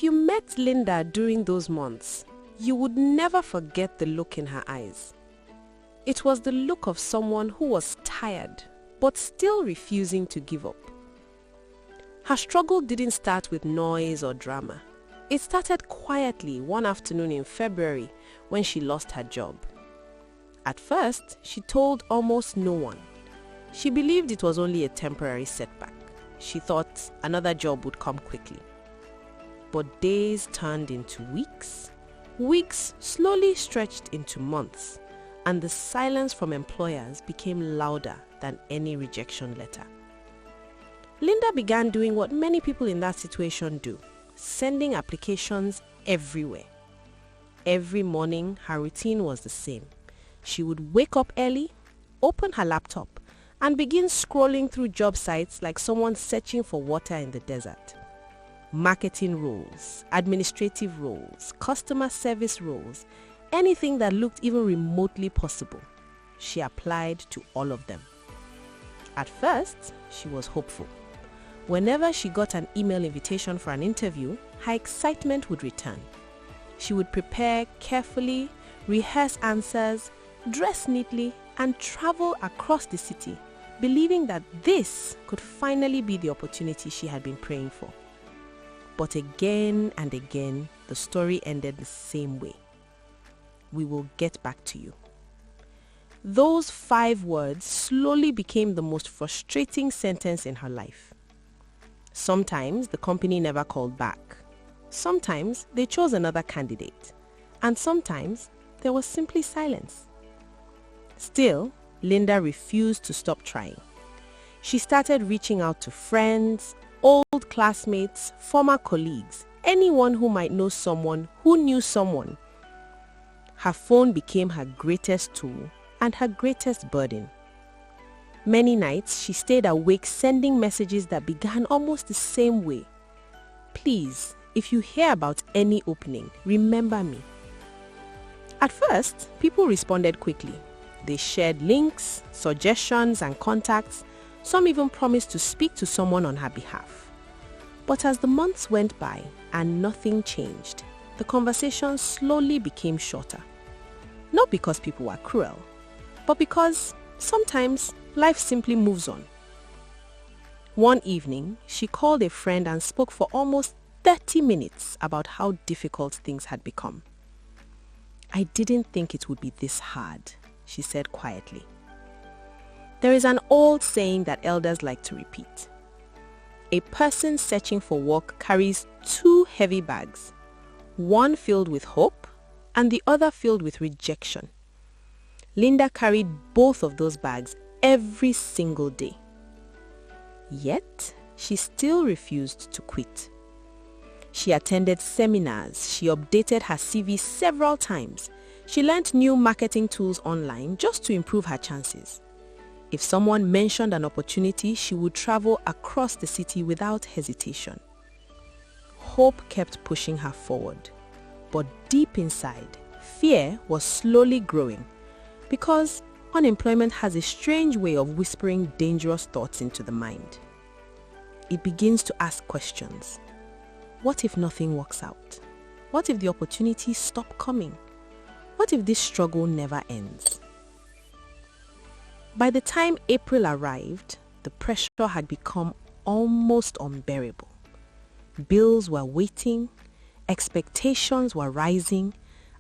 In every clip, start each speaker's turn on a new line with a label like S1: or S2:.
S1: If you met Linda during those months, you would never forget the look in her eyes. It was the look of someone who was tired, but still refusing to give up. Her struggle didn't start with noise or drama. It started quietly one afternoon in February when she lost her job. At first, she told almost no one. She believed it was only a temporary setback. She thought another job would come quickly. But days turned into weeks. Weeks slowly stretched into months, and the silence from employers became louder than any rejection letter. Linda began doing what many people in that situation do, sending applications everywhere. Every morning, her routine was the same. She would wake up early, open her laptop, and begin scrolling through job sites like someone searching for water in the desert. Marketing roles, administrative roles, customer service roles, anything that looked even remotely possible. She applied to all of them. At first, she was hopeful. Whenever she got an email invitation for an interview, her excitement would return. She would prepare carefully, rehearse answers, dress neatly, and travel across the city, believing that this could finally be the opportunity she had been praying for. But again and again, the story ended the same way. We will get back to you. Those 5 words slowly became the most frustrating sentence in her life. Sometimes the company never called back. Sometimes they chose another candidate. And sometimes there was simply silence. Still, Linda refused to stop trying. She started reaching out to friends, old classmates, former colleagues, anyone who might know someone who knew someone. Her phone became her greatest tool and her greatest burden. Many nights she stayed awake sending messages that began almost the same way. Please, if you hear about any opening, remember me. At first, people responded quickly. They shared links, suggestions, and contacts. Some even promised to speak to someone on her behalf. But as the months went by and nothing changed, the conversation slowly became shorter. Not because people were cruel, but because sometimes life simply moves on. One evening, she called a friend and spoke for almost 30 minutes about how difficult things had become. I didn't think it would be this hard, she said quietly. There is an old saying that elders like to repeat. A person searching for work carries 2 heavy bags, one filled with hope and the other filled with rejection. Linda carried both of those bags every single day. Yet, she still refused to quit. She attended seminars, she updated her CV several times. She learned new marketing tools online just to improve her chances. If someone mentioned an opportunity, she would travel across the city without hesitation. Hope kept pushing her forward. But deep inside, fear was slowly growing because unemployment has a strange way of whispering dangerous thoughts into the mind. It begins to ask questions. What if nothing works out? What if the opportunities stop coming? What if this struggle never ends? By the time April arrived, the pressure had become almost unbearable. Bills were waiting, expectations were rising,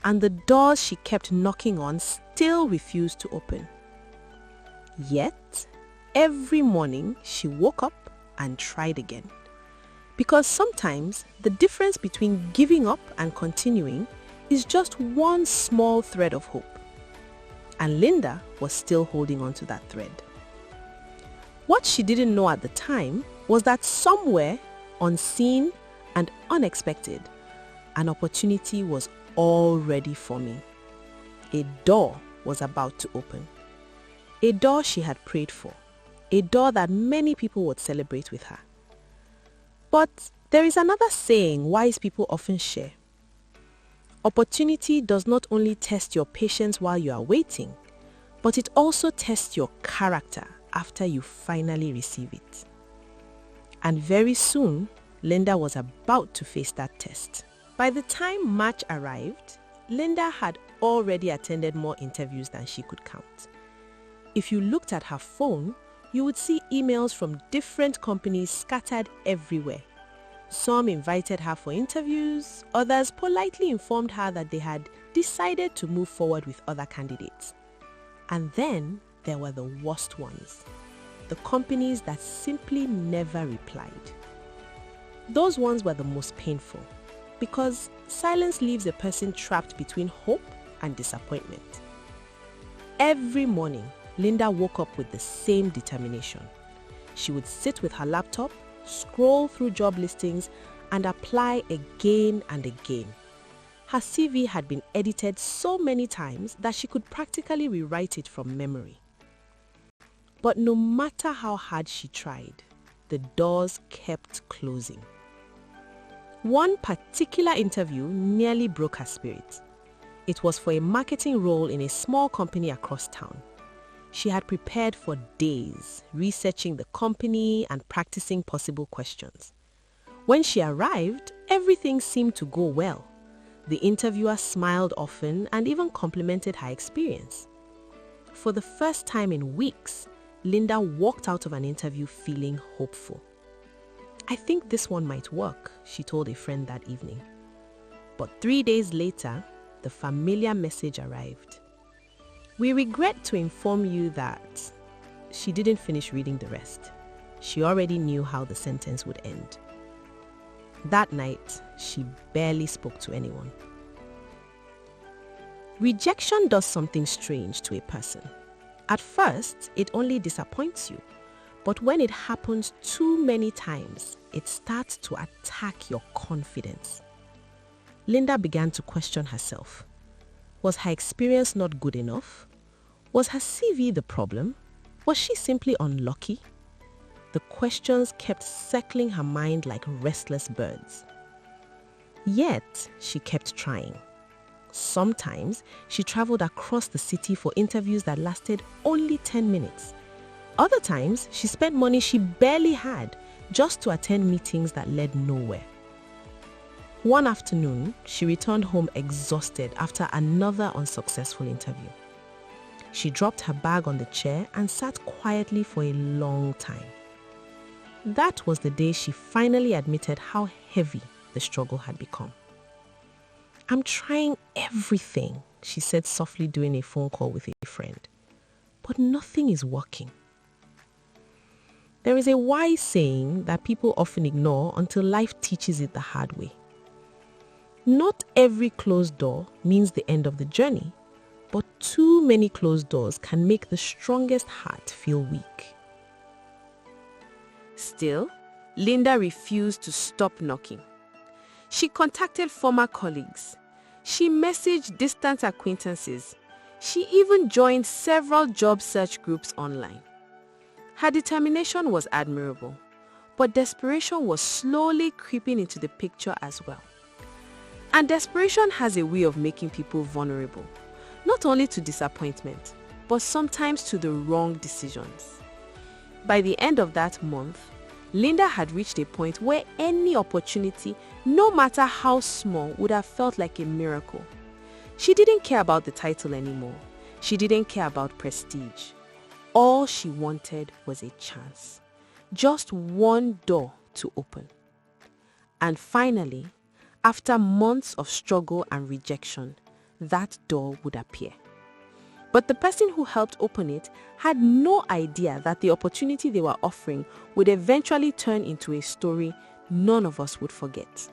S1: and the doors she kept knocking on still refused to open. Yet, every morning she woke up and tried again. Because sometimes the difference between giving up and continuing is just one small thread of hope. And Linda was still holding on to that thread. What she didn't know at the time was that somewhere, unseen and unexpected, an opportunity was already forming. A door was about to open. A door she had prayed for. A door that many people would celebrate with her. But there is another saying wise people often share. Opportunity does not only test your patience while you are waiting, but it also tests your character after you finally receive it. And very soon, Linda was about to face that test. By the time March arrived, Linda had already attended more interviews than she could count. If you looked at her phone, you would see emails from different companies scattered everywhere. Some invited her for interviews, others politely informed her that they had decided to move forward with other candidates. And then there were the worst ones, the companies that simply never replied. Those ones were the most painful because silence leaves a person trapped between hope and disappointment. Every morning, Linda woke up with the same determination. She would sit with her laptop, scroll through job listings, and apply again and again. Her CV had been edited so many times that she could practically rewrite it from memory. But no matter how hard she tried, the doors kept closing. One particular interview nearly broke her spirit. It was for a marketing role in a small company across town. She had prepared for days, researching the company and practicing possible questions. When she arrived, everything seemed to go well. The interviewer smiled often and even complimented her experience. For the first time in weeks, Linda walked out of an interview feeling hopeful. "I think this one might work," she told a friend that evening. But 3 days later, the familiar message arrived. "We regret to inform you that..." She didn't finish reading the rest. She already knew how the sentence would end. That night, she barely spoke to anyone. Rejection does something strange to a person. At first, it only disappoints you. But when it happens too many times, it starts to attack your confidence. Linda began to question herself. Was her experience not good enough? Was her CV the problem? Was she simply unlucky? The questions kept circling her mind like restless birds. Yet, she kept trying. Sometimes, she traveled across the city for interviews that lasted only 10 minutes. Other times, she spent money she barely had just to attend meetings that led nowhere. One afternoon, she returned home exhausted after another unsuccessful interview. She dropped her bag on the chair and sat quietly for a long time. That was the day she finally admitted how heavy the struggle had become. "I'm trying everything," she said softly during a phone call with a friend. "But nothing is working." There is a wise saying that people often ignore until life teaches it the hard way. Not every closed door means the end of the journey, but too many closed doors can make the strongest heart feel weak. Still, Linda refused to stop knocking. She contacted former colleagues. She messaged distant acquaintances. She even joined several job search groups online. Her determination was admirable, but desperation was slowly creeping into the picture as well. And desperation has a way of making people vulnerable, not only to disappointment, but sometimes to the wrong decisions. By the end of that month, Linda had reached a point where any opportunity, no matter how small, would have felt like a miracle. She didn't care about the title anymore. She didn't care about prestige. All she wanted was a chance. Just one door to open. And finally, after months of struggle and rejection, that door would appear. But the person who helped open it had no idea that the opportunity they were offering would eventually turn into a story none of us would forget.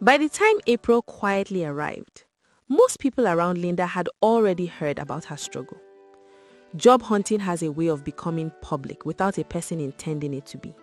S1: By the time April quietly arrived, most people around Linda had already heard about her struggle. Job hunting has a way of becoming public without a person intending it to be.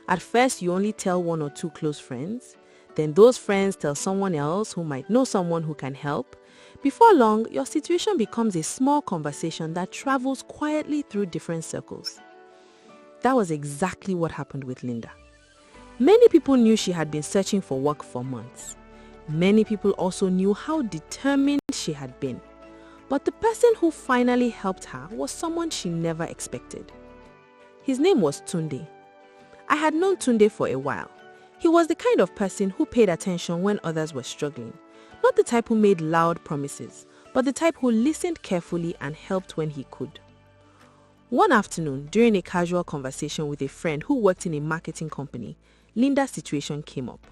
S1: At first, you only tell one or two close friends. Then those friends tell someone else who might know someone who can help. Before long, your situation becomes a small conversation that travels quietly through different circles. That was exactly what happened with Linda. Many people knew she had been searching for work for months. Many people also knew how determined she had been. But the person who finally helped her was someone she never expected. His name was Tunde. I had known Tunde for a while. He was the kind of person who paid attention when others were struggling. Not the type who made loud promises, but the type who listened carefully and helped when he could. One afternoon, during a casual conversation with a friend who worked in a marketing company, Linda's situation came up.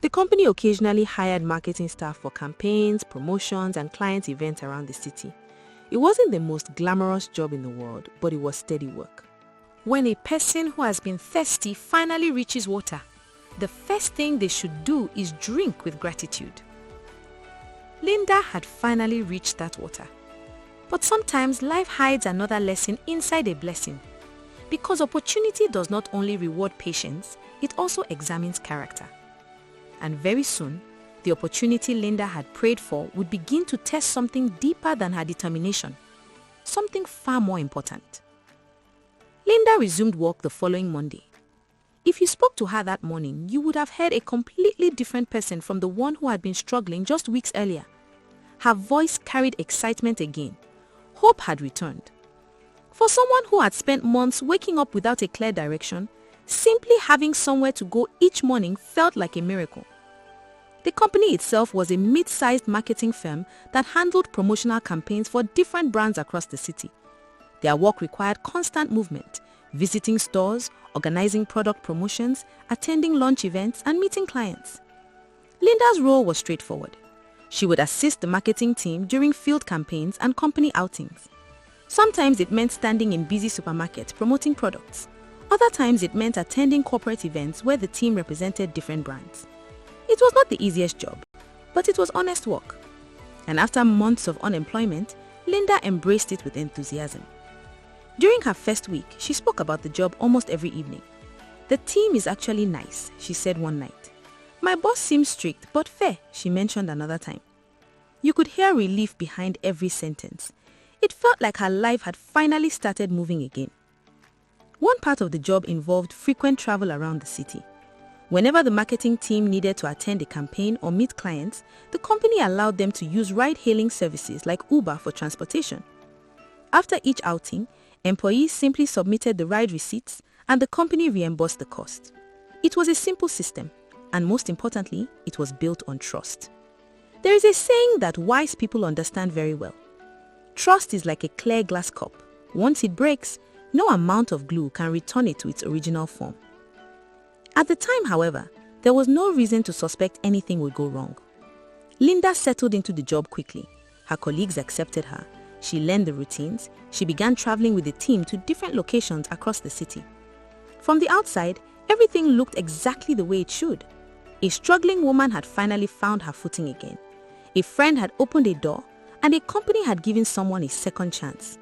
S1: The company occasionally hired marketing staff for campaigns, promotions, and client events around the city. It wasn't the most glamorous job in the world, but it was steady work. When a person who has been thirsty finally reaches water, the first thing they should do is drink with gratitude. Linda had finally reached that water. But sometimes life hides another lesson inside a blessing. Because opportunity does not only reward patience, it also examines character. And very soon, the opportunity Linda had prayed for would begin to test something deeper than her determination, something far more important. Linda resumed work the following Monday. If you spoke to her that morning, you would have heard a completely different person from the one who had been struggling just weeks earlier. Her voice carried excitement again. Hope had returned. For someone who had spent months waking up without a clear direction, simply having somewhere to go each morning felt like a miracle. The company itself was a mid-sized marketing firm that handled promotional campaigns for different brands across the city. Their work required constant movement, visiting stores, organizing product promotions, attending launch events, and meeting clients. Linda's role was straightforward. She would assist the marketing team during field campaigns and company outings. Sometimes it meant standing in busy supermarkets promoting products. Other times it meant attending corporate events where the team represented different brands. It was not the easiest job, but it was honest work. And after months of unemployment, Linda embraced it with enthusiasm. During her first week, she spoke about the job almost every evening. "The team is actually nice," she said one night. "My boss seems strict but fair," she mentioned another time. You could hear relief behind every sentence. It felt like her life had finally started moving again. One part of the job involved frequent travel around the city. Whenever the marketing team needed to attend a campaign or meet clients, the company allowed them to use ride-hailing services like Uber for transportation. After each outing, employees simply submitted the ride receipts and the company reimbursed the cost. It was a simple system, and most importantly, it was built on trust. There is a saying that wise people understand very well. Trust is like a clear glass cup. Once it breaks, no amount of glue can return it to its original form. At the time, however, there was no reason to suspect anything would go wrong. Linda settled into the job quickly. Her colleagues accepted her. She learned the routines. She began traveling with the team to different locations across the city. From the outside, everything looked exactly the way it should. A struggling woman had finally found her footing again. A friend had opened a door, and a company had given someone a second chance.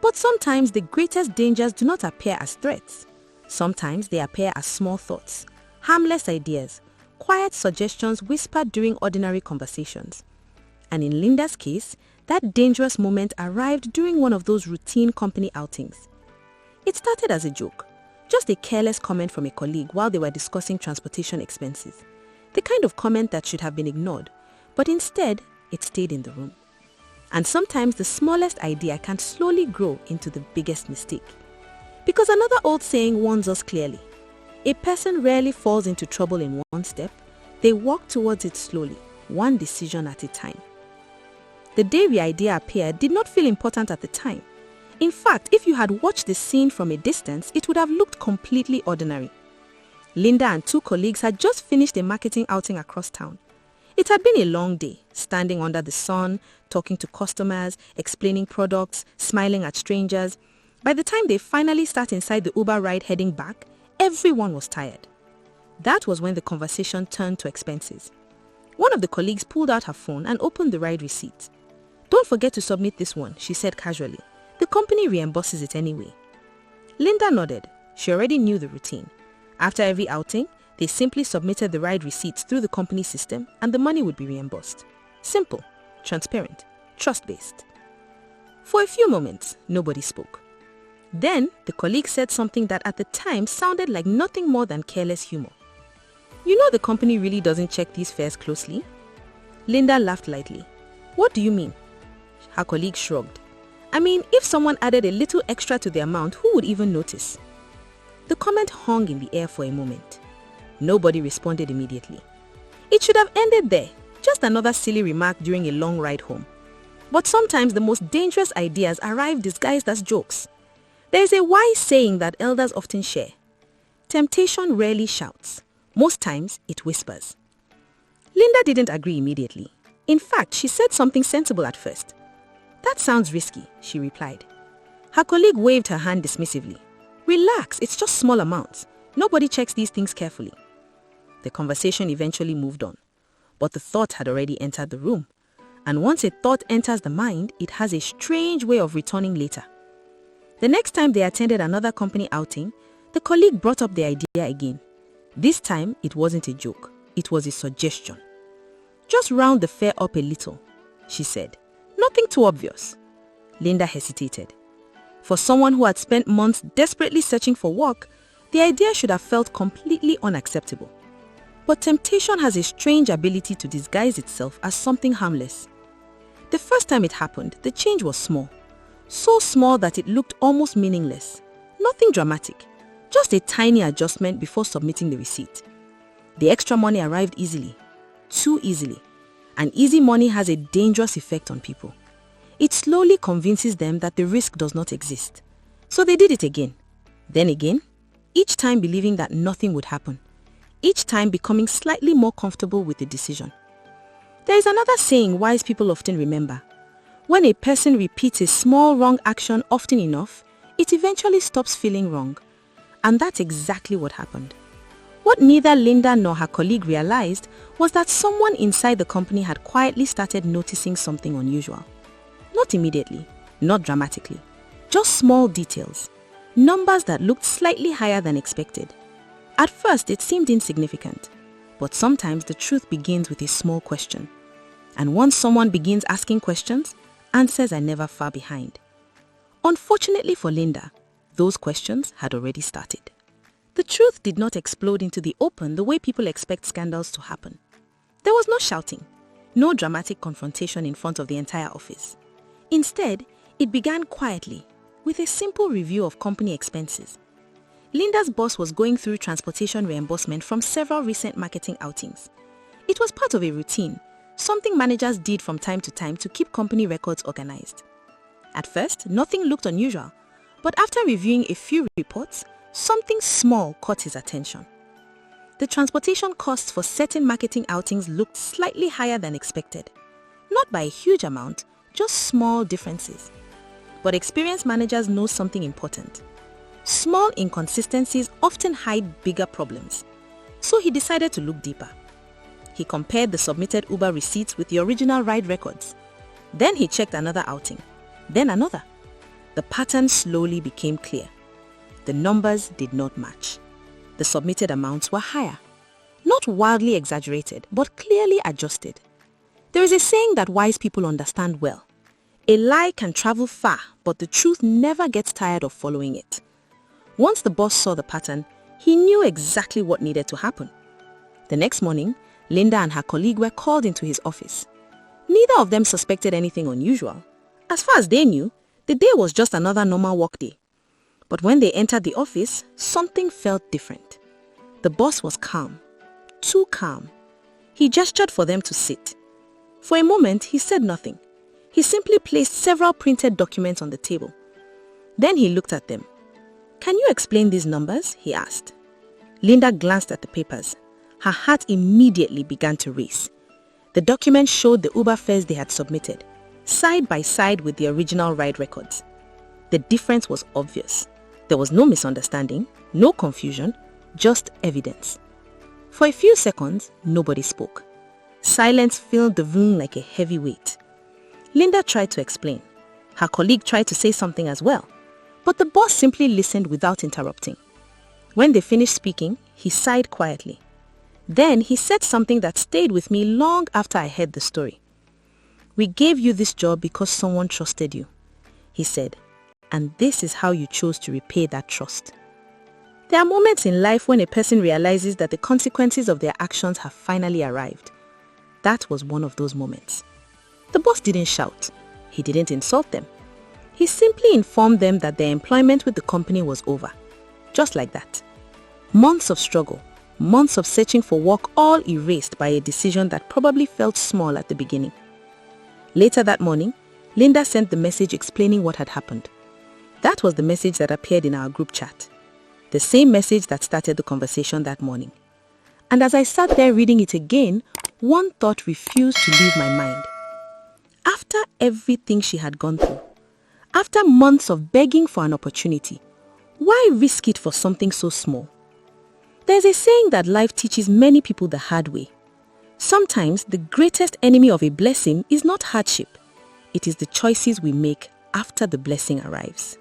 S1: But sometimes the greatest dangers do not appear as threats. Sometimes they appear as small thoughts, harmless ideas, quiet suggestions whispered during ordinary conversations. And in Linda's case, that dangerous moment arrived during one of those routine company outings. It started as a joke, just a careless comment from a colleague while they were discussing transportation expenses. The kind of comment that should have been ignored, but instead, it stayed in the room. And sometimes the smallest idea can slowly grow into the biggest mistake. Because another old saying warns us clearly. A person rarely falls into trouble in one step. They walk towards it slowly, one decision at a time. The day the idea appeared did not feel important at the time. In fact, if you had watched the scene from a distance, it would have looked completely ordinary. Linda and two colleagues had just finished a marketing outing across town. It had been a long day, standing under the sun, talking to customers, explaining products, smiling at strangers. By the time they finally sat inside the Uber ride heading back, everyone was tired. That was when the conversation turned to expenses. One of the colleagues pulled out her phone and opened the ride receipt. "Don't forget to submit this one," she said casually. "The company reimburses it anyway." Linda nodded. She already knew the routine. After every outing, they simply submitted the ride receipts through the company system and the money would be reimbursed. Simple, transparent, trust-based. For a few moments, nobody spoke. Then, the colleague said something that at the time sounded like nothing more than careless humor. "You know the company really doesn't check these fares closely?" Linda laughed lightly. "What do you mean?" Her colleague shrugged. "I mean, if someone added a little extra to the amount, who would even notice?" The comment hung in the air for a moment.
S2: Nobody responded immediately. It should have ended there, just another silly remark during a long ride home. But sometimes the most dangerous ideas arrive disguised as jokes. There is a wise saying that elders often share. Temptation rarely shouts. Most times, it whispers. Linda didn't agree immediately. In fact, she said something sensible at first. "That sounds risky," she replied. Her colleague waved her hand dismissively. "Relax, it's just small amounts. Nobody checks these things carefully." The conversation eventually moved on, but the thought had already entered the room. And once a thought enters the mind, it has a strange way of returning later. The next time they attended another company outing, the colleague brought up the idea again. This time, it wasn't a joke. It was a suggestion. "Just round the fare up a little," she said. "Nothing too obvious." Linda hesitated. For someone who had spent months desperately searching for work, the idea should have felt completely unacceptable. But temptation has a strange ability to disguise itself as something harmless. The first time it happened, the change was small. So small that it looked almost meaningless. Nothing dramatic. Just a tiny adjustment before submitting the receipt. The extra money arrived easily. Too easily. And easy money has a dangerous effect on people. It slowly convinces them that the risk does not exist. So they did it again. Then again. Each time believing that nothing would happen. Each time becoming slightly more comfortable with the decision. There is another saying wise people often remember. When a person repeats a small wrong action often enough, it eventually stops feeling wrong. And that's exactly what happened. What neither Linda nor her colleague realized was that someone inside the company had quietly started noticing something unusual. Not immediately, not dramatically, just small details. Numbers that looked slightly higher than expected. At first, it seemed insignificant, but sometimes the truth begins with a small question. And once someone begins asking questions, answers are never far behind. Unfortunately for Linda, those questions had already started. The truth did not explode into the open the way people expect scandals to happen. There was no shouting, no dramatic confrontation in front of the entire office. Instead, it began quietly, with a simple review of company expenses. Linda's boss was going through transportation reimbursement from several recent marketing outings. It was part of a routine, something managers did from time to time to keep company records organized. At first, nothing looked unusual, but after reviewing a few reports, something small caught his attention. The transportation costs for certain marketing outings looked slightly higher than expected. Not by a huge amount, just small differences. But experienced managers know something important. Small inconsistencies often hide bigger problems. So he decided to look deeper. He compared the submitted Uber receipts with the original ride records. Then he checked another outing. Then another. The pattern slowly became clear. The numbers did not match. The submitted amounts were higher. Not wildly exaggerated, but clearly adjusted. There is a saying that wise people understand well. A lie can travel far, but the truth never gets tired of following it. Once the boss saw the pattern, he knew exactly what needed to happen. The next morning, Linda and her colleague were called into his office. Neither of them suspected anything unusual. As far as they knew, the day was just another normal workday. But when they entered the office, something felt different. The boss was calm. Too calm. He gestured for them to sit. For a moment, he said nothing. He simply placed several printed documents on the table. Then he looked at them. "Can you explain these numbers?" he asked. Linda glanced at the papers. Her heart immediately began to race. The documents showed the Uber fares they had submitted, side by side with the original ride records. The difference was obvious. There was no misunderstanding, no confusion, just evidence. For a few seconds, nobody spoke. Silence filled the room like a heavy weight. Linda tried to explain. Her colleague tried to say something as well. But the boss simply listened without interrupting. When they finished speaking, he sighed quietly. Then he said something that stayed with me long after I heard the story. "We gave you this job because someone trusted you," he said. "And this is how you chose to repay that trust." There are moments in life when a person realizes that the consequences of their actions have finally arrived. That was one of those moments. The boss didn't shout. He didn't insult them. He simply informed them that their employment with the company was over. Just like that. Months of struggle, months of searching for work all erased by a decision that probably felt small at the beginning. Later that morning, Linda sent the message explaining what had happened. That was the message that appeared in our group chat. The same message that started the conversation that morning. And as I sat there reading it again, one thought refused to leave my mind. After everything she had gone through, after months of begging for an opportunity, why risk it for something so small? There's a saying that life teaches many people the hard way. Sometimes the greatest enemy of a blessing is not hardship. It is the choices we make after the blessing arrives.